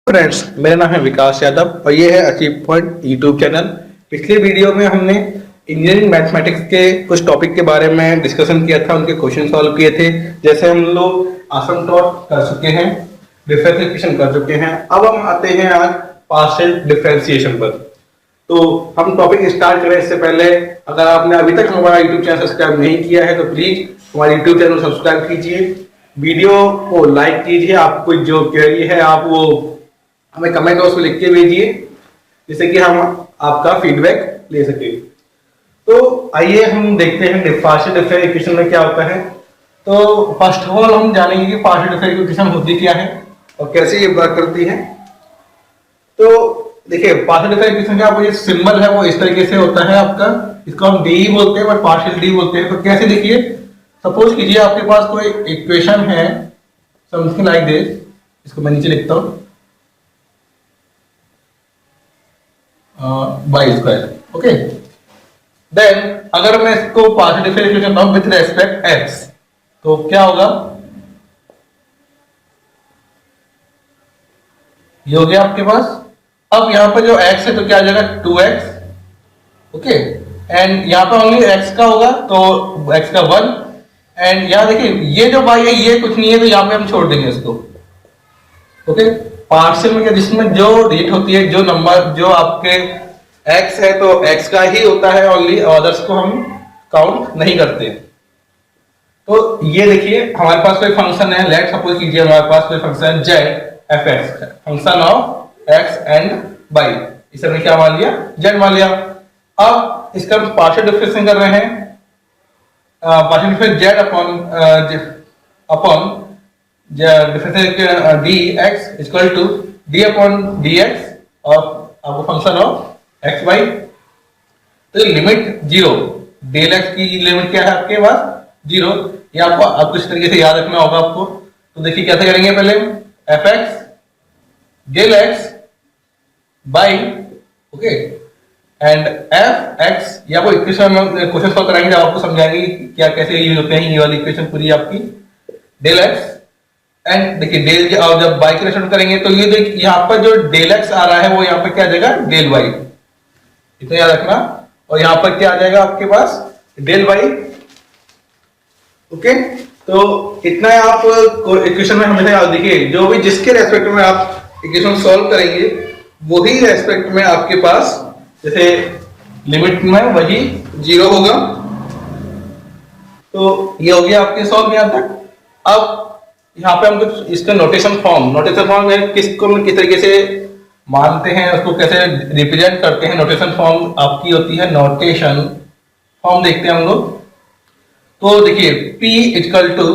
Friends, मेरा नाम है विकास यादव और ये है अचीव पॉइंट यूट्यूब चैनल। पिछले वीडियो में हमने इंजीनियरिंग मैथमेटिक्स के कुछ टॉपिक के बारे में डिस्कशन किया था, उनके क्वेश्चन सॉल्व किए थे। जैसे हम लोग आसिम्प्टोट कर चुके हैं, डिफरेंशिएशन कर चुके हैं। अब हम आते हैं आज पार्शियल डिफरेंशिएशन पर। तो हम टॉपिक स्टार्ट करें इससे पहले अगर आपने अभी तक हमारा यूट्यूब चैनल सब्सक्राइब नहीं किया है तो प्लीज हमारे यूट्यूब चैनल सब्सक्राइब कीजिए, वीडियो को लाइक कीजिए। आपको जो क्वेरी है आप वो हमें कमेंट बॉक्स में लिख के भेजिए, जिससे कि हम आपका फीडबैक ले सके। तो आइए हम देखते हैं पार्शियल डिफरेंशियल इक्वेशन में क्या होता है। तो फर्स्ट ऑफ ऑल हम जानेंगे कि पार्शियल डिफरेंशियल इक्वेशन होती क्या है और कैसे ये वर्क करती है। तो देखिए, पार्शियल डिफरेंशियल इक्वेशन का जो सिंबल है वो इस तरीके से होता है आपका, इसको हम डी बोलते हैं, बट पार्शियल डी बोलते हैं। तो कैसे, देखिए सपोज कीजिए आपके पास कोई इक्वेशन है समथिंग लाइक दिस, इसको मैं नीचे लिखता हूं बाई स्क्वायर। ओके, देन अगर मैं इसको पार्शियल डिफरेंशिएशन करता हूं विथ रेस्पेक्ट एक्स तो क्या होगा, ये हो गया आपके पास। अब यहां पर जो x है तो क्या आ जाएगा 2x। ओके, एंड यहां पर ओनली x का होगा तो x का 1। एंड यहां देखिए ये जो y है ये कुछ नहीं है तो यहां पे हम छोड़ देंगे इसको। ओके, पार्शियल में क्या, जिसमें जो रेट होती है, जो नंबर जो आपके x है तो x का ही होता है ओनली, अदर्स को हम काउंट नहीं करते। तो ये देखिए हमारे पास कोई फंक्शन है, लेट सपोज कीजिए हमारे पास कोई function z f(x), function of x and y, इसे हमने क्या मान लिया, z मान लिया। अब इसका पार्शियल डिफरेंशिएशन कर रहे हैं, partial differentiation z upon differentiation dx equal to d upon dx और आपको फंक्शन ऑफ x y। तो लिमिट 0, डेल x की लिमिट क्या है आपके पास 0। ये आपको इस तरीके से याद रखना होगा आपको। तो देखिए कैसे करेंगे, पहले fx del x y, okay, and fx, या वो इक्वेशन में क्वेश्चन सॉल्व कराएंगे जब आपको समझाएंगे क्या कैसे यूज होते हैं ये वाली इक्वेशन पूरी आपकी। डेल x एंड देखिए डेल, और जब y की रेस्पेक्ट करेंगे तो ये देखिए यहाँ पर जो डेल x आ रहा है वो यहाँ पर क्या आ जाएगा डेल y, इतना याद रखना। और यहाँ पर क्या आ जाएगा आपके पास डेल y। ओके, तो इतना आप इक्वेशन में हमेशा याद, देखिए जो भी जिसके रेस्पेक्ट में आप इक्वेशन सॉल्व करेंगे वही रेस्पेक्ट में आपके पास, जैसे लिमिट में वही 0 होगा। तो ये हो गया आपके सॉल्व यहां तक। अब यहाँ पे हम कुछ इसका नोटेशन फॉर्म में किसको हम किस तरीके से मानते हैं, उसको कैसे रिप्रेजेंट करते हैं। नोटेशन फॉर्म आपकी होती है, नोटेशन फॉर्म देखते हैं हम लोग। तो देखिए P equal to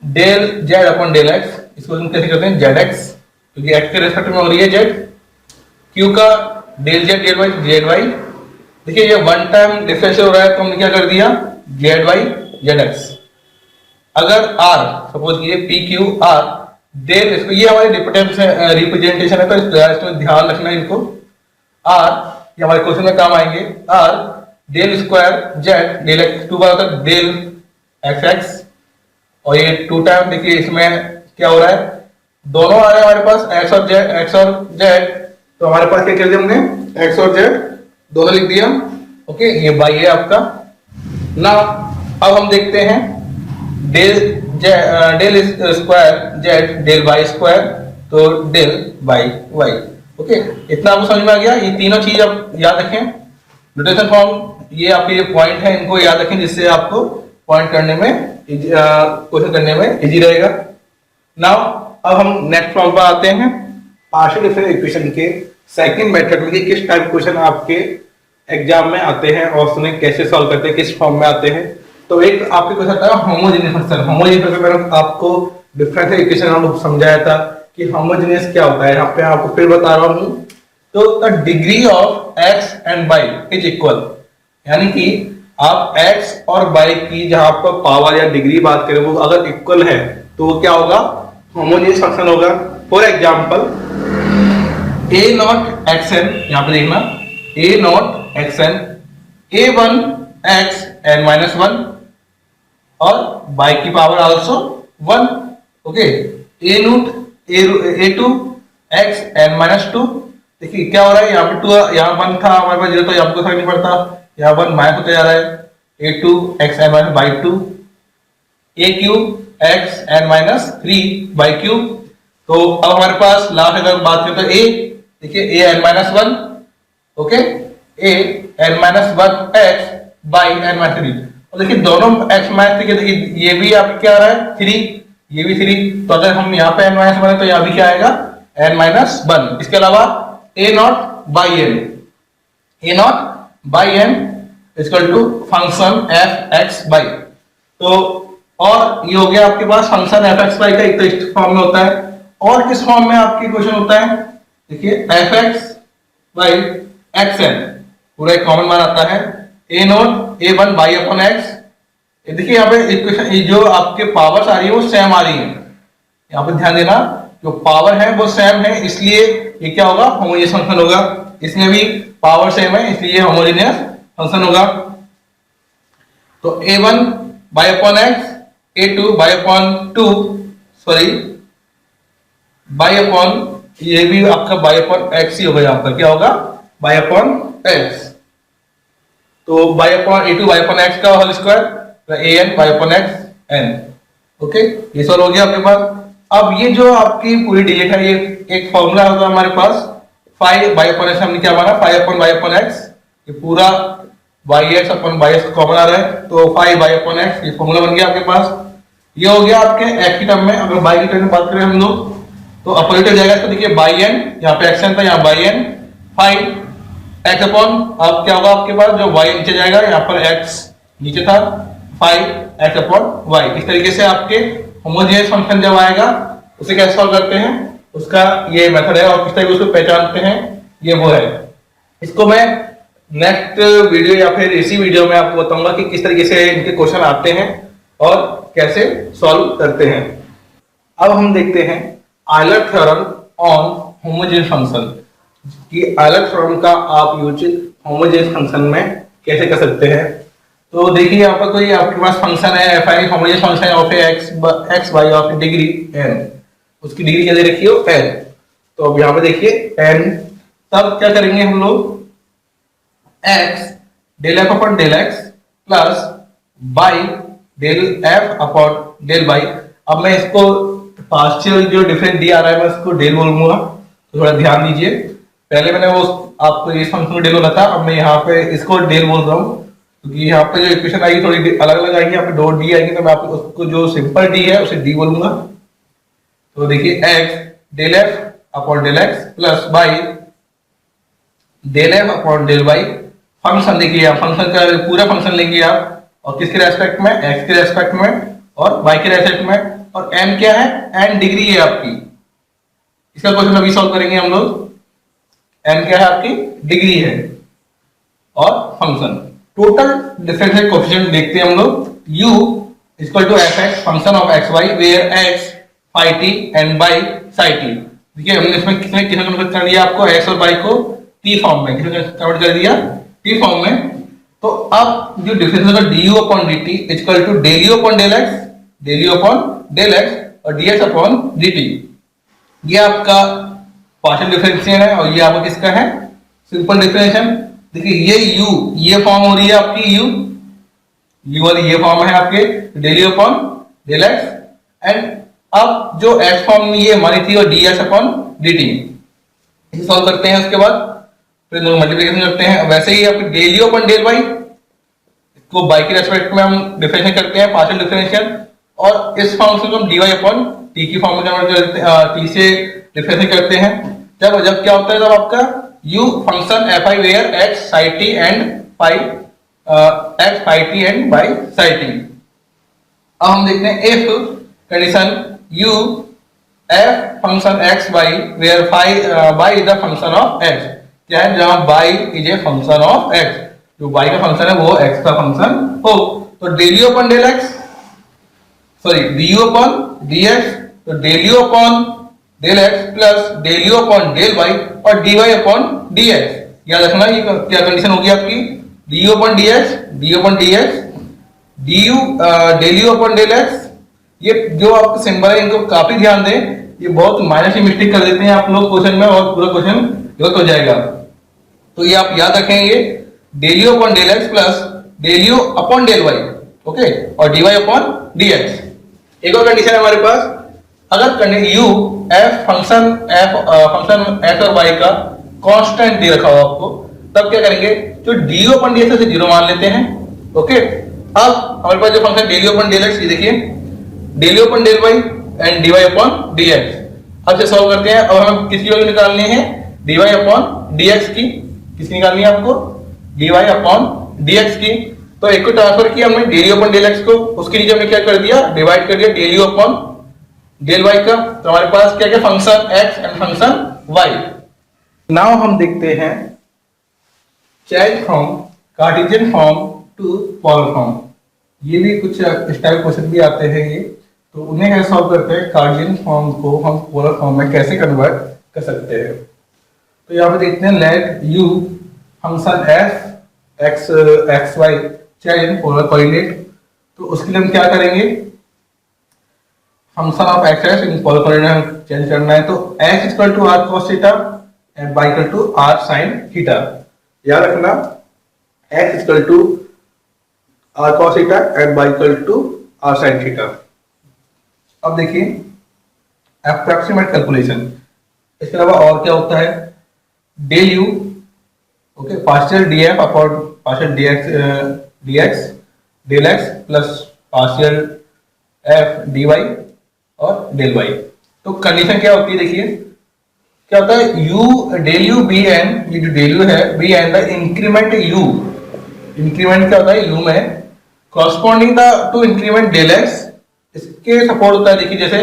del z upon del x, इसको हम कैसे करते हैं जेड एक्स, क्योंकि x के रेस्पेक्ट में हो रही है z। Q का del z del y z y. देखिए ये वन टाइम डिफरेंशियल हो रहा है तो हमने क्या कर दिया जेड वाई जेड एक्स। अगर r सपोज कीजिए पी क्यू आर डेल, इसको ये हमारी रिप्रेजेंटेशन है तो इसमें ध्यान रखना इनको। r ये हमारे क्वेश्चन में काम आएंगे, r del square z del x, 2 बार होता है डेल एक्स एक्स, और ये 2 टाइम देखिए इसमें क्या हो रहा है, दोनों आ रहे हैं हमारे पास एक्स और जेड। तो हमारे पास क्या कर दिया हमने, एक्स और जेड दोनों लिख दिया। ओके, ये बाई है आपका ना। अब हम देखते हैं del square z del y square, तो डेल बाई वाई। ओके, इतना आपको समझ में आ गया। ये तीनों चीज आप याद रखें। नोटेशन फॉर्म ये आपके पॉइंट है, इनको याद रखें जिससे आपको पॉइंट करने में क्वेश्चन करने में इजी रहेगा। नाउ अब हम नेक्स्ट फॉर्म पर आते हैं। पार्शियल डिफरेंशियल इक्वेशन के सेकंड मेथड में किस टाइप क्वेश्चन आपके एग्जाम में आते हैं और उन्हें कैसे सॉल्व करते हैं, किस फॉर्म में आते हैं। तो एक आपके क्वेश्चन आता है होमोजेनियस फंक्शन। होमोजेनियस मैंने आपको डिफरेंशियल इक्वेशन हम समझाया था कि होमोजेनियस क्या होता है। यहाँ पे आपको फिर बता रहा हूँ। तो the degree of x and y is equal, यानी कि आप x और y की जहां पर पावर या डिग्री बात करें वो अगर इक्वल है तो वो क्या होगा, होमोजेनियस फंक्शन होगा। For example a naught xn, यहां पे देखना a naught xn a1 x n minus 1 और y की power also 1। Okay, a naught a2 x N minus two. देखिए क्या हो रहा है, यहाँ पे 2, यहाँ 1 था हमारे पास 0, तो आपको फर्क नहीं पड़ता, यहाँ 1 माइनस होते जा रहा है। A two X N minus by two, A cube X N minus 3 by cube. तो अब हमारे पास लास्ट अगर बात करें तो ए, देखिए A N minus 1, okay, A N minus 1 X by N minus 3। और देखिए दोनों एक्स माइनस 3 के, देखिए ये भी आपका क्या आ रहा है 3, ये भी 3, तो अगर हम यहाँ पे एन माइनस 1 है तो यहाँ भी क्या आएगा एन माइनस 1। इसके अलावा A not by N, A not by N equal to function F X by. तो और ये हो गया आपके पास फंक्शन एफ एक्स बाई का, एक तो इस फॉर्म में होता है, और किस फॉर्म में आपकी क्वेश्चन होता है, देखिए F X by X N, पूरा एक कॉमन मान आता है, A not A one by upon X. देखिए यहाँ पे इक्वेशन जो आपके पावर्स आ रही है वो सेम आ रही है, यहाँ पे ध्यान देना, जो पावर है वो सेम है, इसलिए ये क्या होगा होमोजेनियस फंक्शन होगा। इसमें भी पावर सेम है इसलिए होमोजेनियस फंक्शन होगा। तो A one by upon X, A two by upon two, sorry by upon, ये भी आपका बाई अपॉन एक्स ही होगा, यहाँ पर क्या होगा बाई अपॉन एक्स। तो by upon A two by upon X का whole square, A N by upon X N, okay, ये सॉल्व हो गया आपके पास। अब ये जो आपकी पूरी डिजिट है, ये एक फॉर्मूला होगा हमारे पास, 5 बाई अपॉन एक्स, हमने क्या माना 5 अपॉन बाई अपॉन एक्स, ये पूरा by X upon by X common आ रहा है, तो 5 बाई अपॉन एक्स ये फॉर्मूला बन गया आपके पास। ये हो गया आपके एक्स की टर्म में। अगर बाई की टर्म में बात करें हम लोग तो अपोजिट हो जाएगा, तो देखिए बाई एन, यहाँ पे एक्स एन था, यहाँ बाई एन 5 एक्स अपॉन, अब क्या होगा आपके पास जो वाई नीचे जाएगा, यहाँ पर एक्स नीचे था, 5 एक्स अपॉन वाई। इस तरीके से आपके होमोजेनियस फंक्शन जब आएगा उसे कैसे सॉल्व करते हैं, उसका ये मेथड है, और किस तरीके से उसको पहचानते हैं ये वो है। इसको मैं नेक्स्ट वीडियो या फिर इसी वीडियो में आपको बताऊंगा कि किस तरीके से इनके क्वेश्चन आते हैं और कैसे सॉल्व करते हैं। अब हम देखते हैं Euler theorem on homogeneous function, कि आयलर थ्योरम का आप यूज होमोजेनियस फंक्शन में कैसे कर सकते हैं। तो देखिए यहाँ पर कोई आपके पास फंक्शन है f i, homogeneous function of x y of degree n, उसकी डिग्री क्या दे रखी हो एन। तो अब यहाँ पे देखिए एन, तब क्या करेंगे हम लोग, x del f upon del x plus by del f upon del y. अब मैं इसको पार्शियल जो डिफरेंस डी आ रहा है मैं इसको डेल बोलूंगा, तो थोड़ा ध्यान दीजिए। पहले मैंने वो आपको इस फंक्शन को डेल बोला था, अब मैं यहाँ पे इसको डेल बोल रहा हूँ, क्योंकि यहाँ पे जो इक्वेशन आएगी थोड़ी अलग अलग आएगी, यहाँ पे डॉट डी आएगी, तो मैं आपको उसको जो सिंपल डी है उसे डी बोलूंगा। तो देखिए x del f upon del x plus by del f upon del y. Function देखिए आप, फंक्शन का पूरा फंक्शन लेंगे आप, और किसके रेस्पेक्ट में, एक्स के रेस्पेक्ट में और वाई के रेस्पेक्ट में, और एन क्या है, एन डिग्री है आपकी। इसका क्वेश्चन अभी सॉल्व करेंगे हम लोग। एन क्या है आपकी, डिग्री है, और फंक्शन टोटल डिफरेंशियल कोएफिशिएंट देखते हैं हम लोग। u equal to f x function of x y where x phi t and y psi t. देखिए हमने इसमें किसने कन्वर्ट कर दिया आपको, एक्स और बाई को टी फॉर्म में, किसने कन्वर्ट कर दिया टी फॉर्म में। तो अब जो डिफरेंस होगा D you upon D T equal to del you upon del X, del you upon del x और D X upon D T. ये आपका पार्शियल डिफरेंशिएशन है, और ये आपका किसका है, सिंपल डिफरेंशिएशन। देखिए ये u, ये फॉर्म हो रही है आपकी u वाली ये फॉर्म है आपके del you upon del x, and अब जो x फॉर्म में ये हमारी थी और ds अपॉन dt। इसे सॉल्व करते हैं, उसके बाद फिर मल्टीप्लिकेशन करते हैं। वैसे ही आपके del you upon del y, इसको बाई के रेस्पेक्ट में हम डिफरेंशिएट करते हैं, पार्शियल डिफरेंशिएशन, और इस फंक्शन को हम dy अपॉन t की फॉर्म में कन्वर्ट करते हैं, t से डिफरेंशिएट करते हैं। जब क्या होता है, जब आपका u function f i where x psi t and pi, x phi t and y psi t. अब हम देखते हैं if condition u f function x y where y is the function of x, क्या है जहां y is a function of x, जो y का function है वो एक्स का फंक्शन हो। तो del you upon del x, sorry d you upon D x, तो del you upon del x plus del you upon del Y और D Y upon D X. याद रखना ये क्या कंडीशन होगी आपकी, D you upon D X, D you upon D X, D U del you upon del X. ये जो आपके सिंबल है इनको काफी ध्यान दें, ये बहुत माइनर सी मिस्टेक कर देते हैं आप लोग क्वेश्चन में, और पूरा क्वेश्चन गलत हो जाएगा। तो ये आप याद रखेंगे, del you upon del x plus del you upon del Y, okay, और D Y upon D X. एक और कंडीशन है हमारे पास, अगर यू फंक्शन एक्स और वाई का कांस्टेंट दे रखा हो आपको, तब क्या करेंगे, जो D you upon D X से जीरो मान लेते हैं, ओके। अब हमारे पास जो function del you upon del X, ये देखिए del you upon del y and d Y upon D x. अब से सॉल्व करते हैं। अब हमें किसकी वैल्यू निकालनी है, d Y upon D x की। किसकी निकालनी है आपको, d Y upon D x की। तो एक को ट्रांसफर किया हमने del you upon del x को, उसके नीचे हमने क्या कर दिया, डिवाइड कर दिया del you upon del y का। तो हमारे पास क्या क्या function x and function y. Now हम देखते हैं change from Cartesian form to polar form. ये भी कुछ इस टाइप क्वेश्चन भी आते हैं ये, तो उन्हें कैसे सॉल्व करते हैं, कार्टेशियन फॉर्म को हम पोलर फॉर्म में कैसे कन्वर्ट कर सकते हैं। तो यहाँ पे देखते हैं let u function F x y change polar coordinate. तो उसके लिए हम क्या करेंगे, function of x as in polar coordinate change करना है। तो x equal to r cos theta and y equal to r sin theta. याद रखना, x equal to r cos theta and y equal to r sin theta. अब देखिए approximate calculation, इसके अलावा और क्या होता है, del u, okay, partial d f upon partial d x del x plus partial f d y और del y. तो कंडीशन क्या होती है, देखिए क्या होता है, u del u be in, ये जो डेल यू है be in the increment u, increment क्या होता है यू में, corresponding to increment del x, इसके सपोर्ट होता है। देखिए जैसे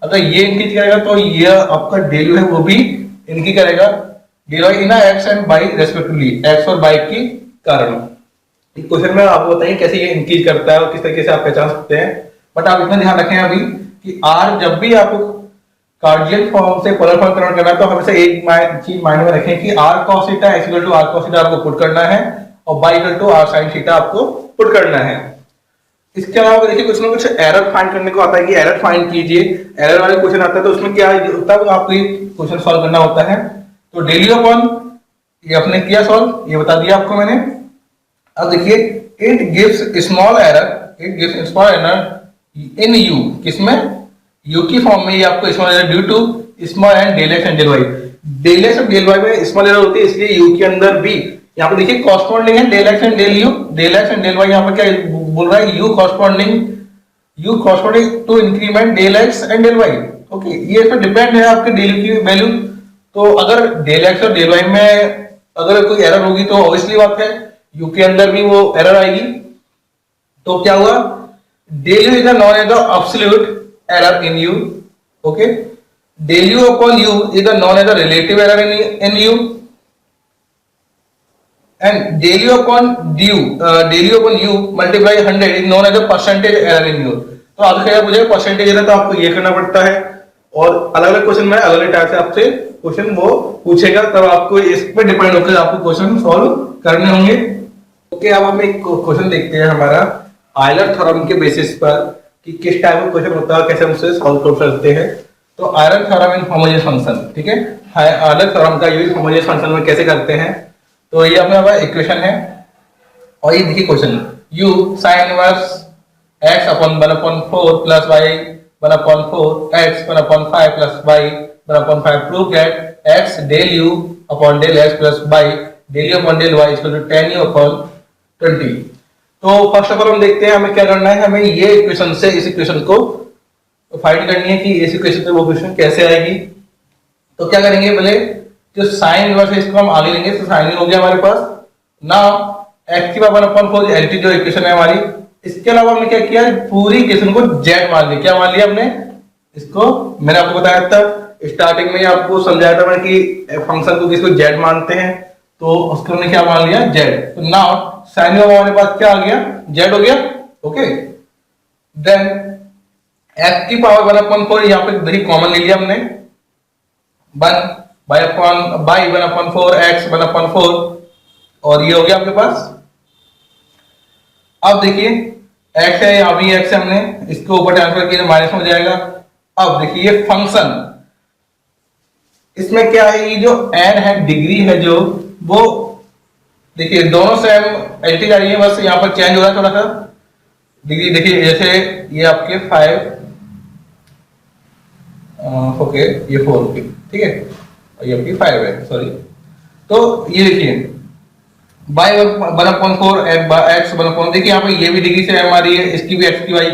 अगर ये इंक्रीज करेगा तो ये आपका डेल यू है वो भी इंक्रीज करेगा, del y in x and y respectively, x और वाई के कारण। क्वेश्चन में आपको बताएंगे कैसे ये इंक्रीज करता है और किस तरीके से आप पहचान सकते हैं। बट आप इतना ध्यान रखें अभी कि आर जब भी आपको कार्डियल फॉर्म से पोलर फॉर्म कन्वर्ट करना है, तो हमेशा एक चीज माइंड में रखें कि r cos theta x equal to r cos theta आपको पुट करना है और y equal to r sin theta आपको पुट करना है। इसके अलावा देखिए कुछ ना कुछ एरर फाइंड करने को आता है कि एरर फाइंड कीजिए, एरर वाले क्वेश्चन आता है तो उसमें क्या होता है, आपको क्वेश्चन सॉल्व करना होता है। तो डेल यू अपॉन, ये आपने किया सॉल्व, ये बता दिया आपको मैंने। अब देखिए it gives small error in u, किसमें, यू की फॉर्म में, ये आपको small error due to small and del x and del y. Del x और डेल वाई में स्मॉल एरर होती है, इसलिए यू के अंदर भी यहाँ पे देखिए कॉरस्पॉन्डिंग है del x and del u, del x and del y. यहाँ पे क्या बोल रहा है, u corresponding to increment del x and del Y, okay. ये तो डिपेंड है आपके डेल की वैल्यू। तो अगर डेल एक्स और डेल वाई में अगर कोई एरर होगी तो ऑब्वियसली बात है यू के अंदर भी वो एरर आएगी। तो क्या हुआ, del u is known as the absolute error in u, okay. Del you upon u is known as the relative error in u, and del you upon u multiply 100 is known as the percentage error in u. तो आपको क्या पूछे percentage error, तो आपको ये करना पड़ता है। और अलग अलग क्वेश्चन में अलग अलग टाइप से आपसे क्वेश्चन वो पूछेगा, तब आपको इस पे डिपेंड होकर आपको क्वेश्चन सॉल्व करने होंगे, ओके। अब हम एक क्वेश्चन देखते हैं हमारा आयलर थ्योरम के बेसिस पर कि किस टाइप का क्वेश्चन होता है, कैसे हम उसे सॉल्व कर सकते हैं। तो Euler theorem in homogeneous function, ठीक है, आयलर थ्योरम का यूज होमोजेनियस फंक्शन में कैसे करते हैं। तो ये अपना इक्वेशन है और ये देखिए question, u sin inverse x upon 1/4 plus y 1/4 x 1/5 plus y 1/5 prove that x del u upon del x plus y del u upon del y equal to 10u upon 20। तो first of all हम देखते हैं हमें क्या करना है, हमें ये इक्वेशन से इस इक्वेशन को फाइंड करनी है कि इस इक्वेशन से वो इक्वेशन कैसे आएगी। तो क्या करेंगे, पहले जो साइन इनवर्स है इसको हम आगे लेंगे। तो साइन हो गया हमारे पास ना x की पावर 1/4 एलटी जो इक्वेशन है हमारी। इसके अलावा हमने क्या किया, पूरी इक्वेशन को z मान लिया। क्या मान लिया हमने, इसको मैंने आपको बताया था स्टार्टिंग में, आपको समझाया था मैंने कि फंक्शन को किसको z मानते हैं, तो उसको हमने क्या मान लिया z। तो नाउ साइन में हमारे पास क्या आ गया, z हो गया, ओके। देन x की पावर 1/4 यहाँ पे देखिए कॉमन ले लिया हमने, 1 बाई 1/4 x 1/4 और ये हो गया आपके पास। अब देखिए x है, यहाँ भी x है, हमने इसको ऊपर ट्रांसफर किया माइनस हो जाएगा। अब देखिए ये फंक्शन इसमें क्या है, ये जो एन है डिग्री है जो, वो देखिए दोनों सेम एंटी जा रही है, बस यहाँ पर चेंज हो रहा है थोड़ा सा डिग्री। देखिए जैसे ये आपके 5 ओके, ये 4 ओके, ठीक है, और ये आपकी 5 है, सॉरी। तो ये देखिए बाई 1/4 एक्स 1/4, देखिए यहाँ पे ये भी डिग्री सेम आ रही है, इसकी भी एक्स की वाई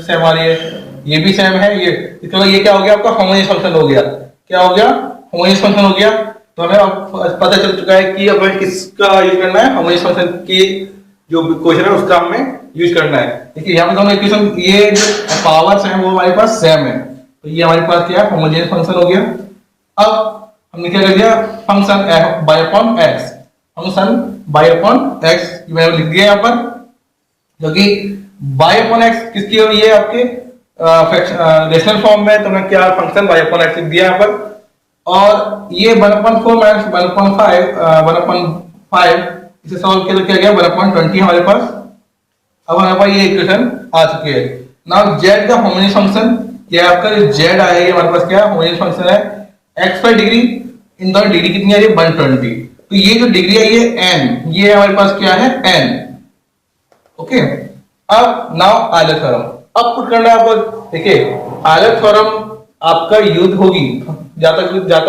सेम आ रही है, ये भी सेम है, ये क्या हो गया आपका होमोजेनियस फंक्शन हो गया। क्या हो गया? होमोजेनियस फंक्शन हो गया। तो हमें अब पता चल चुका है कि हमें किसका यूज करना है, होमोजेनियस फंक्शन की जो क्वेश्चन है उसका हमें यूज करना है। देखिए यहाँ पे दोनों इक्वेशन, ये जो पावर्स हैं वो हमारे पास सेम है, तो ये हमारे पास क्या है, होमोजेनियस फंक्शन हो गया। अब हमने क्या कर दिया, function by upon x, function by upon x मैंने लिख दिया यहाँ पर, जो कि बाय अपॉन एक्स किसकी हो, ये आपके रेशनल फॉर्म में, तो मैं क्या फंक्शन बाय अपॉन एक्स लिख दिया यहाँ पर। और ये 1/4 माइनस 1/5 इसे सॉल्व किया तो क्या गया 1/20 हमारे पास। अब हमारे पास ये इक्वेशन आ चुकी है। नाउ जेड का होमोजेनियस फंक्शन, ये आपका जो जेड आएगा, ये हमारे पास क्या होमोजेनियस फंक्शन है, एक्स बाई डिग्री, इन दोनों डिग्री कितनी आ रही है 120, तो ये जो डिग्री है ये एन, ये हमारे पास क्या है एन, ओके। अब नाउ आयलर थ्योरम, अब पुट करना है आपको। देखिए आयलर थ्योरम आपका यूज होगी, जाता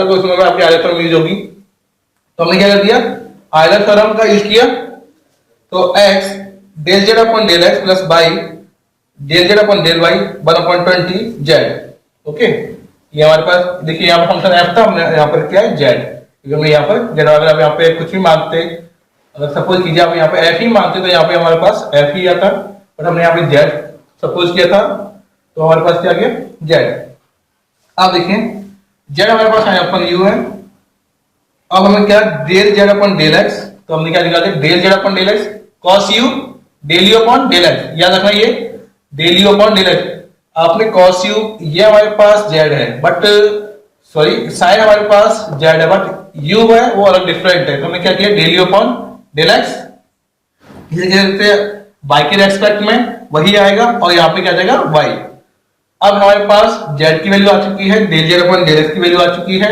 उसमें आपकी आयलर थ्योरम यूज होगी। तो हमने क्या कर दिया, आयलर थ्योरम का यूज किया, तो x del z upon del x plus by del z upon del y 1/20 z, okay. ये हमारे पास देखिए यहाँ पर फंक्शन f था, हमने यहाँ पर क्या है जेड, क्योंकि हमने यहाँ पर जेड, अगर आप यहाँ पे कुछ भी मांगते, अगर सपोज कीजिए आप यहाँ पे f ही मांगते तो यहाँ पे हमारे पास f ही आता, बट हमने यहाँ पे जेड सपोज किया था, तो हमारे पास क्या गया जेड। अब देखिए जेड हमारे पास यहाँ पर u है। अब हमें क्या del z upon del x, तो हमने क्या निकाला del z upon del x cos u del you upon del x, याद रखना ये del you upon del x. आपने कॉस यू, ये हमारे पास जेड है बट सॉरी साइन हमारे पास जेड है बट यू है वो अलग डिफरेंट है, तो हमने क्या किया del you upon del x, y के रेस्पेक्ट में वही आएगा और यहाँ पे क्या जाएगा वाई। अब हमारे पास जेड की वैल्यू आ चुकी है, del z upon del x की वैल्यू आ चुकी है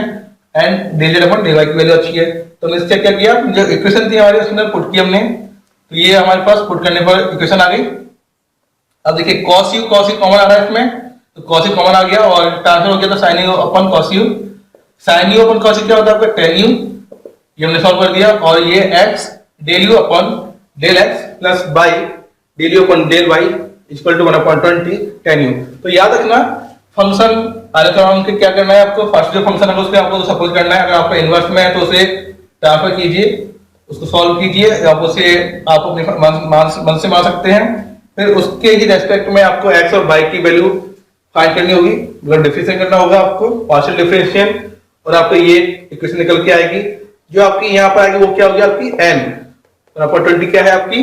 and del z upon del y की वैल्यू आ चुकी है। तो हमने इससे क्या किया, जो इक्वेशन थी हमारे उसके अंदर पुट की हमने, तो ये हमारे पास पुट करने पर इक्वेशन आ गई। अब देखिए कॉस यू कॉमन आ रहा है इसमें, तो कॉस यू कॉमन आ गया और ट्रांसफर हो गया, तो sine u upon cos u, sine u upon cos u क्या होता है आपका टेन यू, ये हमने सॉल्व कर दिया। और ये x del you upon del x plus by del you upon del y equal to 1/20 ten u. तो याद रखना फंक्शन आयलर के क्या करना है आपको, फर्स्ट जो फंक्शन है उसके आपको सपोज करना है, अगर आपका इनवर्स में है तो उसे ट्रांसफर कीजिए, उसको सॉल्व कीजिए, आप उसे आप अपने मन से मान सकते हैं। फिर उसके ही रेस्पेक्ट में आपको एक्स और वाई की वैल्यू फाइंड करनी होगी, मतलब डिफरेंशिएट करना होगा आपको, पार्शियल डिफरेंशिएशन, और आपको ये इक्वेशन निकल के आएगी। जो आपकी यहाँ पर आएगी वो क्या होगी आपकी n, 1/20 क्या है आपकी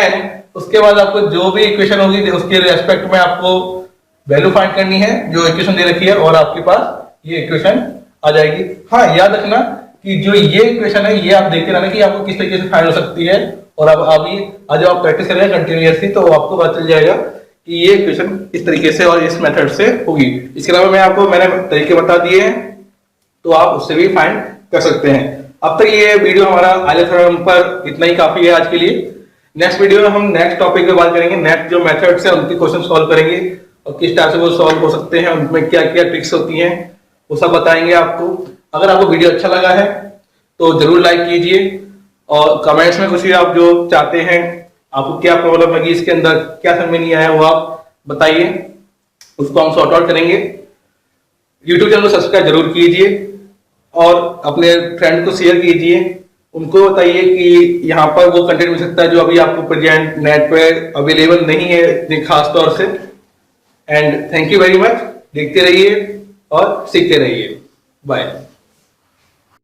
n। उसके बाद आपको जो भी इक्वेशन होगी उसके रेस्पेक्ट में आपको वैल्यू फाइंड करनी है जो इक्वेशन दे रखी है, और आपके पास ये इक्वेशन आ जाएगी। हाँ याद रखना कि जो ये इक्वेशन है ये आप देखते रहना कि आपको किस तरीके से फाइंड हो सकती है, और अब अभी आज जब आप प्रैक्टिस करेंगे कंटिन्यूअसली तो आपको पता चल जाएगा कि ये इक्वेशन इस तरीके से और इस मेथड से होगी। इसके अलावा मैंने तरीके बता दिए हैं, तो आप उससे भी फाइंड कर सकते हैं। अब तक ये वीडियो हमारा आयलर थ्योरम पर इतना ही काफी है आज के लिए। नेक्स्ट वीडियो में हम नेक्स्ट टॉपिक पे बात करेंगे, नेक्स्ट जो मेथड्स है उनके क्वेश्चन सॉल्व करेंगे और किस टाइप से वो सॉल्व हो सकते हैं, उनमें क्या क्या ट्रिक्स होती हैं वो सब बताएंगे आपको। अगर आपको वीडियो अच्छा लगा है तो जरूर लाइक कीजिए, और कमेंट्स में कुछ भी आप जो चाहते हैं, आपको क्या प्रॉब्लम लगी इसके अंदर, क्या समझ में नहीं आया वो आप बताइए, उसको हम सॉर्ट आउट करेंगे। यूट्यूब चैनल को सब्सक्राइब जरूर कीजिए और अपने फ्रेंड को शेयर कीजिए, उनको बताइए कि यहाँ पर वो कंटेंट मिल सकता है जो अभी आपको प्रेजेंट नेट पे अवेलेबल नहीं है इतने खास तौर से। And thank you very much, देखते रहिए और सीखते रहिए, बाय।